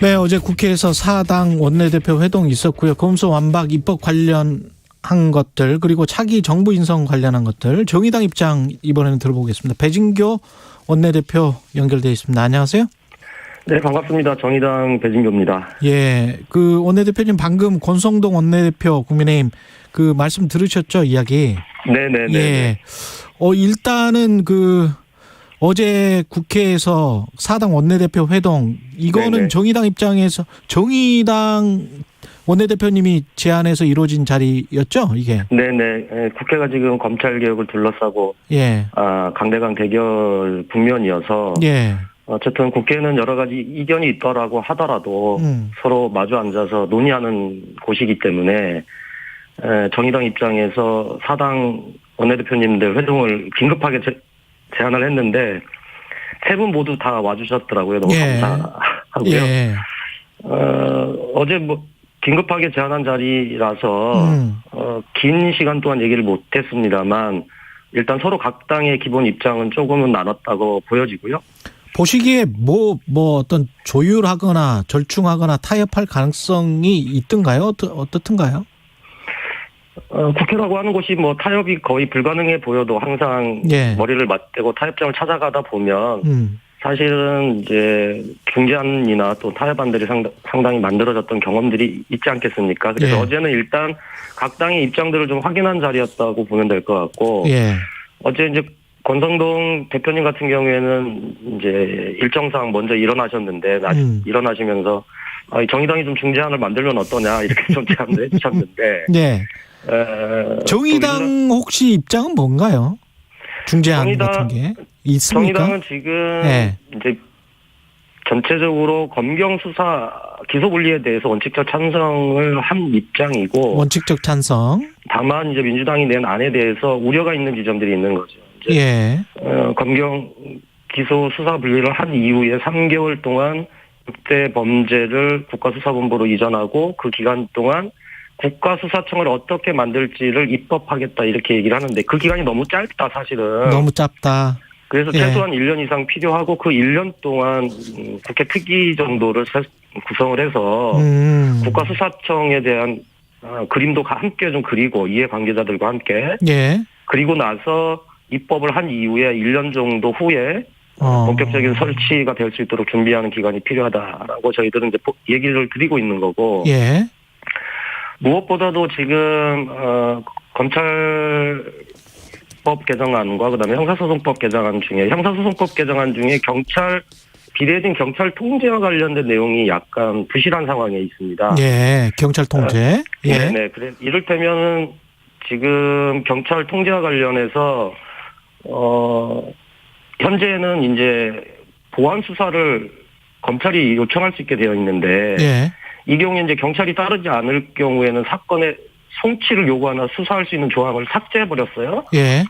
네, 어제 국회에서 사당 원내대표 회동이 있었고요. 검수 완박 입법 관련한 것들 그리고 차기 정부 인선 관련한 것들 정의당 입장 이번에는 들어보겠습니다. 배진교 원내대표 연결돼 있습니다. 안녕하세요. 네, 반갑습니다. 정의당 배진교입니다. 예, 그 원내대표님 방금 권성동 원내대표 국민의힘 그 말씀 들으셨죠? 이야기. 네네네. 예. 일단은 어제 국회에서 사당 원내대표 회동 이거는 네네. 정의당 입장에서 정의당 원내대표님이 제안해서 이루어진 자리였죠, 이게. 네네. 국회가 지금 검찰 개혁을 둘러싸고 예. 강대강 대결 국면이어서 예. 어쨌든 국회는 여러 가지 이견이 있더라고 하더라도 서로 마주 앉아서 논의하는 곳이기 때문에 정의당 입장에서 사당 원내대표님들 회동을 긴급하게 제안을 했는데 세 분 모두 다 와주셨더라고요. 너무 예. 감사하고요. 예. 어제 긴급하게 제안한 자리라서 긴 시간 동안 얘기를 못했습니다만 일단 서로 각 당의 기본 입장은 조금은 나눴다고 보여지고요. 보시기에 어떤 조율하거나 절충하거나 타협할 가능성이 있던가요? 어떻든가요? 국회라고 하는 곳이 타협이 거의 불가능해 보여도 항상 예. 머리를 맞대고 타협점을 찾아가다 보면 사실은 이제 중재안이나 또 타협안들이 상당히 만들어졌던 경험들이 있지 않겠습니까? 그래서 예. 어제는 일단 각 당의 입장들을 좀 확인한 자리였다고 보면 될 것 같고 예. 어제 이제 권성동 대표님 같은 경우에는 이제 일정상 먼저 일어나셨는데 일어나시면서 정의당이 좀 중재안을 만들면 어떠냐 이렇게 좀 제안을 해주셨는데 네. 정의당 혹시 입장은 뭔가요? 중재안 같은 게 있습니까? 정의당은 지금 네. 이제 전체적으로 검경 수사 기소 분리에 대해서 원칙적 찬성을 한 입장이고 원칙적 찬성. 다만 이제 민주당이 낸 안에 대해서 우려가 있는 지점들이 있는 거죠. 예. 검경 기소 수사 분리를 한 이후에 3개월 동안 국대 범죄를 국가수사본부로 이전하고 그 기간 동안 국가수사청을 어떻게 만들지를 입법하겠다 이렇게 얘기를 하는데 그 기간이 너무 짧다 사실은. 너무 짧다. 그래서 예. 최소한 1년 이상 필요하고 그 1년 동안 국회 특위 정도를 구성을 해서 국가수사청에 대한 그림도 함께 좀 그리고 이해관계자들과 함께 예. 그리고 나서 입법을 한 이후에 1년 정도 후에 본격적인 설치가 될 수 있도록 준비하는 기간이 필요하다라고 저희들은 이제 얘기를 드리고 있는 거고. 예. 무엇보다도 지금 검찰법 개정안과 그다음에 형사소송법 개정안 중에 비례진 경찰 통제와 관련된 내용이 약간 부실한 상황에 있습니다. 예. 경찰 통제. 예. 네. 그래 이를테면은 지금 경찰 통제와 관련해서 현재는 이제 보안 수사를 검찰이 요청할 수 있게 되어 있는데 예. 이 경우에 이제 경찰이 따르지 않을 경우에는 사건의 송치를 요구하나 수사할 수 있는 조항을 삭제해 버렸어요. 예.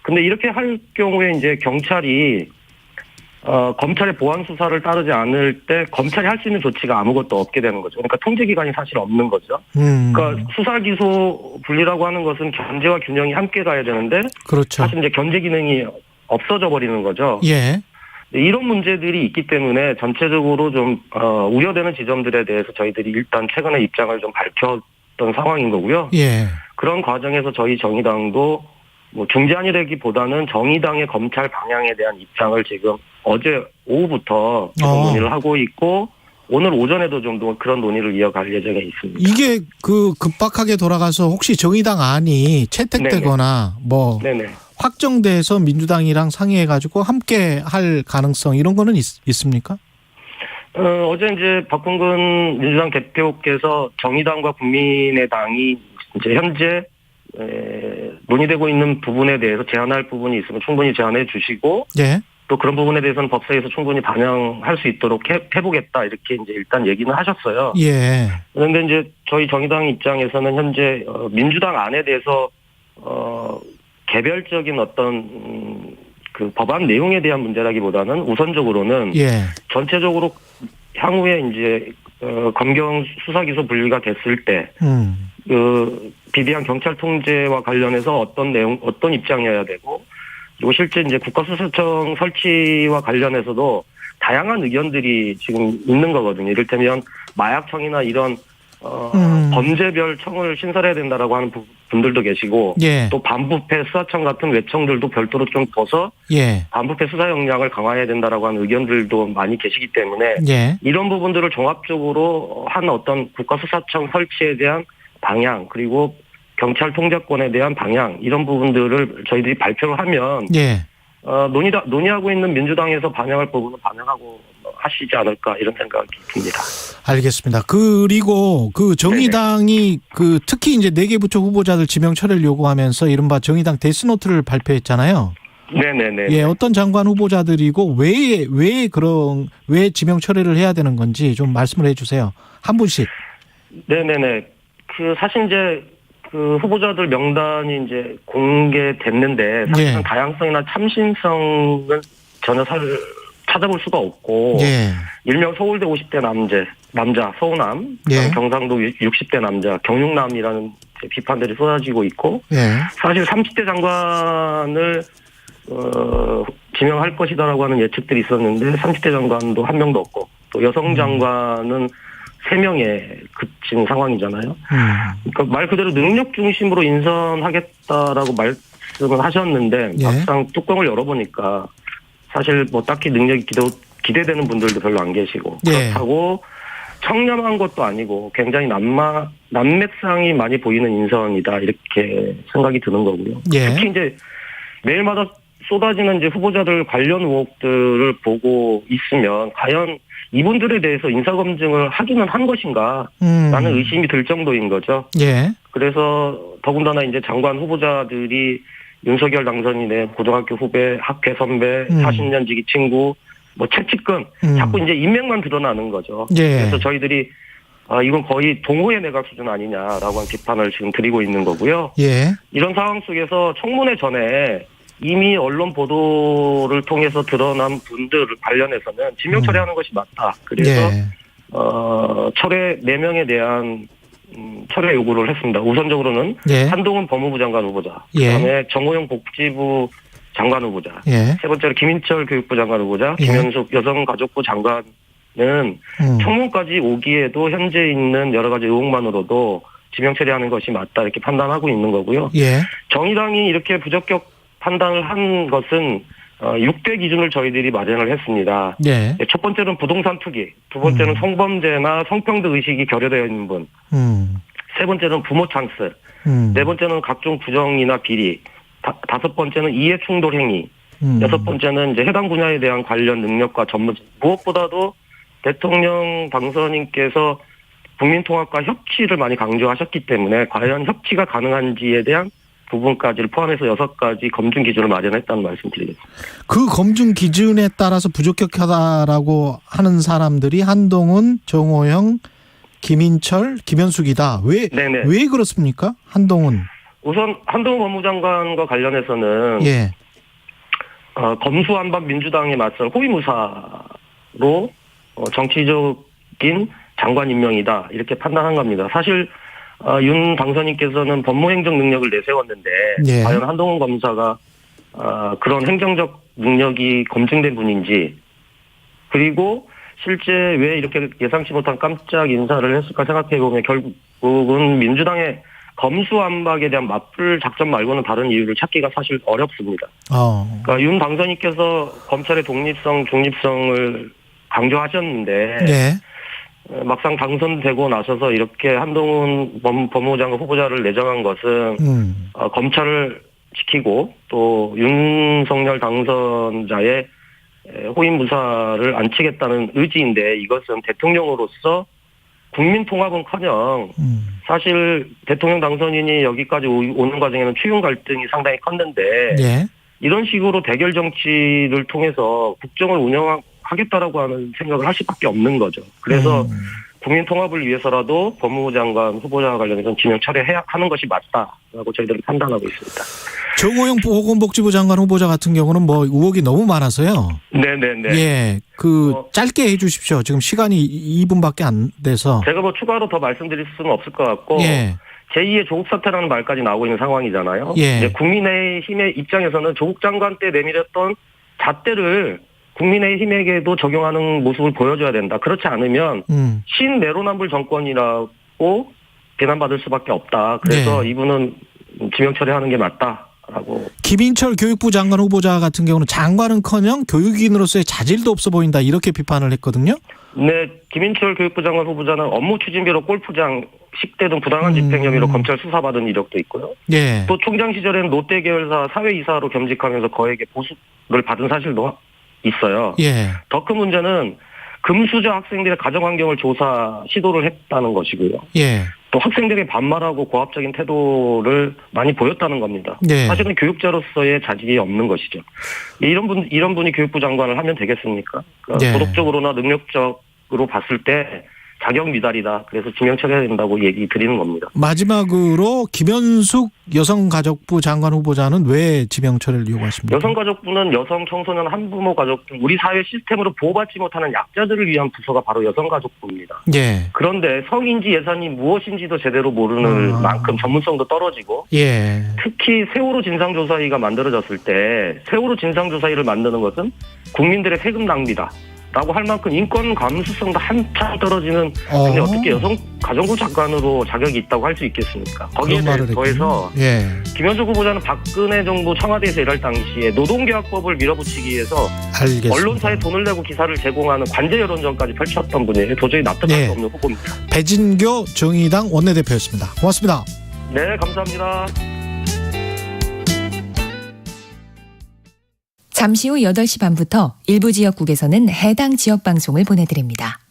근데 이렇게 할 경우에 이제 경찰이 검찰의 보안 수사를 따르지 않을 때 검찰이 할 수 있는 조치가 아무것도 없게 되는 거죠. 그러니까 통제 기간이 사실 없는 거죠. 그러니까 수사 기소 분리라고 하는 것은 견제와 균형이 함께 가야 되는데 그렇죠. 사실 이제 견제 기능이 없어져 버리는 거죠. 예. 이런 문제들이 있기 때문에 전체적으로 좀 우려되는 지점들에 대해서 저희들이 일단 최근에 입장을 좀 밝혔던 상황인 거고요. 예. 그런 과정에서 저희 정의당도 중재안이라기보다는 정의당의 검찰 방향에 대한 입장을 지금 어제 오후부터 논의를 하고 있고 오늘 오전에도 좀 더 그런 논의를 이어갈 예정에 있습니다. 이게 급박하게 돌아가서 혹시 정의당 안이 채택되거나 네네. 확정돼서 민주당이랑 상의해가지고 함께 할 가능성 이런 거는 있습니까? 어제 이제 박홍근 민주당 대표께서 정의당과 국민의당이 이제 현재 논의되고 있는 부분에 대해서 제안할 부분이 있으면 충분히 제안해 주시고 예. 또 그런 부분에 대해서는 법사위에서 충분히 반영할 수 있도록 해보겠다 이렇게 이제 일단 얘기는 하셨어요. 예. 그런데 이제 저희 정의당 입장에서는 현재 민주당 안에 대해서 개별적인 어떤 그 법안 내용에 대한 문제라기보다는 우선적으로는 전체적으로 향후에 이제 검경 수사 기소 분리가 됐을 때 그 비대한 경찰 통제와 관련해서 어떤 입장이어야 되고 그리고 실제 이제 국가수사청 설치와 관련해서도 다양한 의견들이 지금 있는 거거든요. 이를테면 마약청이나 이런 범죄별 청을 신설해야 된다라고 하는 분들도 계시고 예. 또 반부패 수사청 같은 외청들도 별도로 좀 둬서 예. 반부패 수사 역량을 강화해야 된다라고 하는 의견들도 많이 계시기 때문에 예. 이런 부분들을 종합적으로 한 어떤 국가수사청 설치에 대한 방향 그리고 경찰 통제권에 대한 방향 이런 부분들을 저희들이 발표를 하면 예. 논의하고 있는 민주당에서 반영할 부분은 반영하고 하시지 않을까 이런 생각이 듭니다. 알겠습니다. 그리고 그 정의당이 그 특히 이제 4개 부처 후보자들 지명 철회를 요구하면서 이른바 정의당 데스노트를 발표했잖아요. 네네네. 예, 어떤 장관 후보자들이고 왜 지명 철회를 해야 되는 건지 좀 말씀을 해주세요. 한 분씩. 네네네. 사실 이제 그 후보자들 명단이 이제 공개됐는데 사실은 다양성이나 참신성은 전혀 찾아볼 수가 없고 일명 서울대 50대 남자 서우남, 경상도 60대 남자 경육남이라는 비판들이 쏟아지고 있고 사실 30대 장관을 지명할 것이다라고 하는 예측들이 있었는데 30대 장관도 한 명도 없고 또 여성 장관은 3명에 그친 상황이잖아요. 그러니까 말 그대로 능력 중심으로 인선하겠다라고 말씀을 하셨는데 막상 뚜껑을 열어보니까 사실 뭐 딱히 능력이 기대되는 분들도 별로 안 계시고 그렇다고 청렴한 것도 아니고 굉장히 난맥상이 많이 보이는 인선이다 이렇게 생각이 드는 거고요. 특히 이제 매일마다 쏟아지는 이제 후보자들 관련 의혹들을 보고 있으면 과연 이분들에 대해서 인사검증을 하기는 한 것인가 라는 의심이 들 정도인 거죠. 그래서 더군다나 이제 장관 후보자들이 윤석열 당선인의 고등학교 후배, 학회 선배, 40년 지기 친구, 뭐 채찍근 자꾸 이제 인맥만 드러나는 거죠. 그래서 저희들이 이건 거의 동호회 내각 수준 아니냐라고 하는 비판을 지금 드리고 있는 거고요. 이런 상황 속에서 청문회 전에 이미 언론 보도를 통해서 드러난 분들 관련해서는 지명 철회하는 것이 맞다. 그래서 철회 4명에 대한 철회 요구를 했습니다. 우선적으로는 한동훈 법무부 장관 후보자, 그다음에 정호영 복지부 장관 후보자, 세 번째로 김인철 교육부 장관 후보자, 김현숙 여성가족부 장관은 청문까지 오기에도 현재 있는 여러 가지 의혹만으로도 지명 처리하는 것이 맞다 이렇게 판단하고 있는 거고요. 정의당이 이렇게 부적격 판단을 한 것은 6대 기준을 저희들이 마련을 했습니다. 첫 번째는 부동산 투기, 두 번째는 성범죄나 성평등 의식이 결여되어 있는 분, 세 번째는 부모 찬스, 네 번째는 각종 부정이나 비리, 다섯 번째는 이해 충돌 행위, 여섯 번째는 이제 해당 분야에 대한 관련 능력과 전문, 무엇보다도 대통령 당선인께서 국민통합과 협치를 많이 강조하셨기 때문에 과연 협치가 가능한지에 대한 부분까지를 포함해서 6가지 검증 기준을 마련했다는 말씀드리겠습니다. 그 검증 기준에 따라서 부적격하다라고 하는 사람들이 한동훈, 정호영, 김인철, 김현숙이다. 왜 그렇습니까? 한동훈. 우선 한동훈 법무장관과 관련해서는 검수완박 민주당에 맞선 호위무사로 정치적인 장관 임명이다 이렇게 판단한 겁니다. 사실 윤 당선인께서는 법무행정 능력을 내세웠는데 과연 한동훈 검사가 그런 행정적 능력이 검증된 분인지 그리고 실제 왜 이렇게 예상치 못한 깜짝 인사를 했을까 생각해보면 결국은 민주당의 검수완박에 대한 맞불 작전 말고는 다른 이유를 찾기가 사실 어렵습니다. 그러니까 윤 당선인께서 검찰의 독립성, 중립성을 강조하셨는데 막상 당선되고 나셔서 이렇게 한동훈 법무부 장관 후보자를 내정한 것은 검찰을 지키고 또 윤석열 당선자의 호위무사를 안 치겠다는 의지인데 이것은 대통령으로서 국민통합은커녕 사실 대통령 당선인이 여기까지 오는 과정에는 추윤 갈등이 상당히 컸는데 이런 식으로 대결 정치를 통해서 국정을 운영하겠다라고 하는 생각을 할 수밖에 없는 거죠. 그래서 국민 통합을 위해서라도 법무부 장관 후보자와 관련해서는 지명 철회하는 것이 맞다라고 저희들은 판단하고 있습니다. 정호영 보건복지부 장관 후보자 같은 경우는 뭐 의혹이 너무 많아서요. 네네네. 짧게 해 주십시오. 지금 시간이 2분밖에 안 돼서. 제가 뭐 추가로 더 말씀드릴 수는 없을 것 같고. 제2의 조국 사태라는 말까지 나오고 있는 상황이잖아요. 이제 국민의힘의 입장에서는 조국 장관 때 내밀었던 잣대를 국민의힘에게도 적용하는 모습을 보여줘야 된다. 그렇지 않으면 신내로남불 정권이라고 비난받을 수밖에 없다. 그래서 네. 이분은 지명 처리하는 게 맞다라고. 김인철 교육부 장관 후보자 같은 경우는 장관은커녕 교육인으로서의 자질도 없어 보인다 이렇게 비판을 했거든요. 네, 김인철 교육부 장관 후보자는 업무 추진비로 골프장 10대 등 부당한 집행 혐의로 검찰 수사받은 이력도 있고요. 예. 또 총장 시절에는 롯데 계열사 사회이사로 겸직하면서 거액의 보수를 받은 사실도 있어요. 예. 더 큰 문제는 금수저 학생들의 가정환경을 조사 시도를 했다는 것이고요. 예. 또 학생들에게 반말하고 고압적인 태도를 많이 보였다는 겁니다. 네. 사실은 교육자로서의 자질이 없는 것이죠. 이런 분이 교육부 장관을 하면 되겠습니까? 그러니까 네. 도덕적으로나 능력적으로 봤을 때 자격 미달이다. 그래서 지명 처리해야 된다고 얘기 드리는 겁니다. 마지막으로 김현숙 여성가족부 장관 후보자는 왜 지명 처리를 요구하십니까? 여성가족부는 여성, 청소년, 한부모 가족 등 우리 사회 시스템으로 보호받지 못하는 약자들을 위한 부서가 바로 여성가족부입니다. 예. 그런데 성인지 예산이 무엇인지도 제대로 모르는 만큼 전문성도 떨어지고 예. 특히 세월호 진상조사위가 만들어졌을 때 세월호 진상조사위를 만드는 것은 국민들의 세금 낭비다. 라고 할 만큼 인권 감수성도 한참 떨어지는 근데 어떻게 여성 가정부 장관으로 자격이 있다고 할 수 있겠습니까? 거기에 더해서 예. 김현숙 후보자는 박근혜 정부 청와대에서 일할 당시에 노동계약법을 밀어붙이기 위해서 알겠습니다. 언론사에 돈을 내고 기사를 제공하는 관제 여론전까지 펼쳤던 분이에요. 도저히 납득할 수 없는 후보입니다. 배진교 정의당 원내대표였습니다. 고맙습니다. 네, 감사합니다. 잠시 후 8시 반부터 일부 지역국에서는 해당 지역 방송을 보내드립니다.